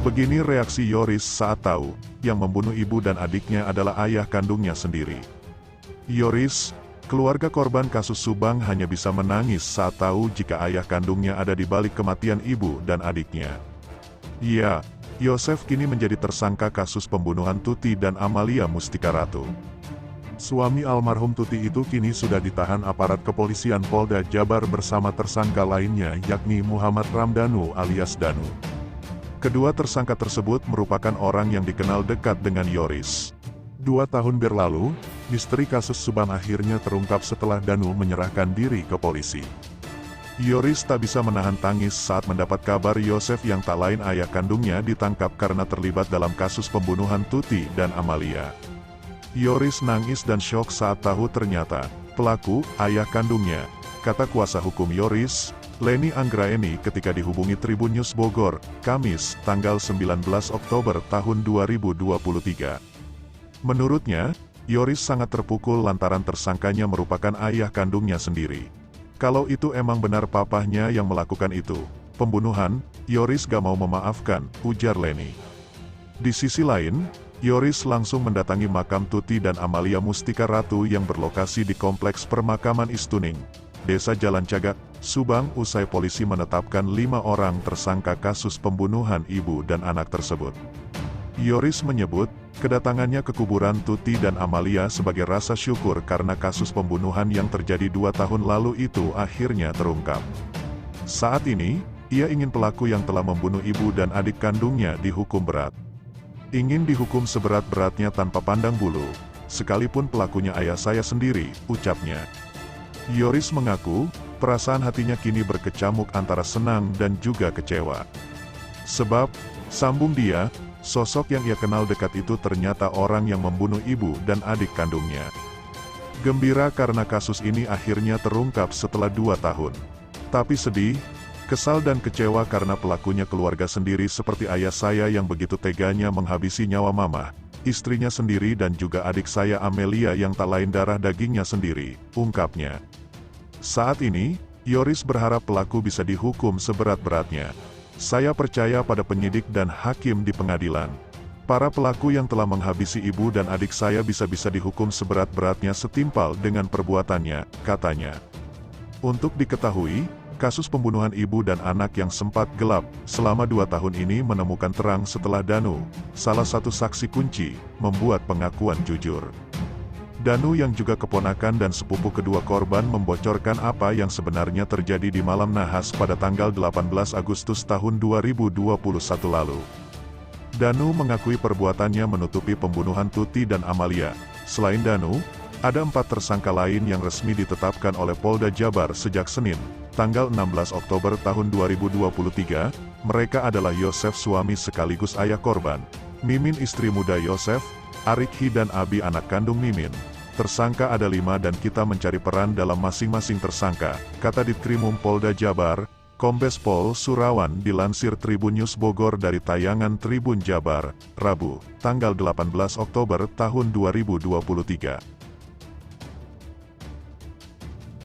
Begini reaksi Yoris saat tahu, yang membunuh ibu dan adiknya adalah ayah kandungnya sendiri. Yoris, keluarga korban kasus Subang hanya bisa menangis saat tahu jika ayah kandungnya ada di balik kematian ibu dan adiknya. Ya, Yosef kini menjadi tersangka kasus pembunuhan Tuti dan Amalia Mustika Ratu. Suami almarhum Tuti itu kini sudah ditahan aparat kepolisian Polda Jabar bersama tersangka lainnya yakni Muhammad Ramdhanu alias Danu. Kedua tersangka tersebut merupakan orang yang dikenal dekat dengan Yoris. 2 tahun berlalu, misteri kasus Subang akhirnya terungkap setelah Danu menyerahkan diri ke polisi. Yoris tak bisa menahan tangis saat mendapat kabar Yosef yang tak lain ayah kandungnya ditangkap karena terlibat dalam kasus pembunuhan Tuti dan Amalia. Yoris nangis dan syok saat tahu ternyata pelaku ayah kandungnya, kata kuasa hukum Yoris, Leni Anggraeni ketika dihubungi Tribun News Bogor, Kamis, tanggal 19 Oktober tahun 2023. Menurutnya, Yoris sangat terpukul lantaran tersangkanya merupakan ayah kandungnya sendiri. Kalau itu emang benar papahnya yang melakukan itu, pembunuhan, Yoris gak mau memaafkan, ujar Leni. Di sisi lain, Yoris langsung mendatangi makam Tuti dan Amalia Mustika Ratu yang berlokasi di Kompleks Permakaman Istuning, Desa Jalan Cagak, Subang usai polisi menetapkan 5 orang tersangka kasus pembunuhan ibu dan anak tersebut. Yoris menyebut, kedatangannya ke kuburan Tuti dan Amalia sebagai rasa syukur karena kasus pembunuhan yang terjadi 2 tahun lalu itu akhirnya terungkap. Saat ini, ia ingin pelaku yang telah membunuh ibu dan adik kandungnya dihukum berat. Ingin dihukum seberat-beratnya tanpa pandang bulu, sekalipun pelakunya ayah saya sendiri, ucapnya. Yoris mengaku, perasaan hatinya kini berkecamuk antara senang dan juga kecewa. Sebab, sambung dia, sosok yang ia kenal dekat itu ternyata orang yang membunuh ibu dan adik kandungnya. Gembira karena kasus ini akhirnya terungkap setelah 2 tahun. Tapi sedih, kesal dan kecewa karena pelakunya keluarga sendiri seperti ayah saya yang begitu teganya menghabisi nyawa mama, istrinya sendiri dan juga adik saya Amelia yang tak lain darah dagingnya sendiri, ungkapnya. Saat ini, Yoris berharap pelaku bisa dihukum seberat-beratnya. Saya percaya pada penyidik dan hakim di pengadilan. Para pelaku yang telah menghabisi ibu dan adik saya bisa-bisa dihukum seberat-beratnya setimpal dengan perbuatannya, katanya. Untuk diketahui, kasus pembunuhan ibu dan anak yang sempat gelap selama 2 tahun ini menemukan terang setelah Danu, salah satu saksi kunci, membuat pengakuan jujur. Danu yang juga keponakan dan sepupu kedua korban membocorkan apa yang sebenarnya terjadi di malam nahas pada tanggal 18 Agustus tahun 2021 lalu. Danu mengakui perbuatannya menutupi pembunuhan Tuti dan Amalia. Selain Danu, ada 4 tersangka lain yang resmi ditetapkan oleh Polda Jabar sejak Senin, tanggal 16 Oktober tahun 2023, mereka adalah Yosef suami sekaligus ayah korban, Mimin istri muda Yosef, Arikhi dan Abi anak kandung Mimin. Tersangka ada 5 dan kita mencari peran dalam masing-masing tersangka, kata Ditkrimum Polda Jabar, Kombes Pol Surawan dilansir Tribun News Bogor dari tayangan Tribun Jabar, Rabu, tanggal 18 Oktober tahun 2023.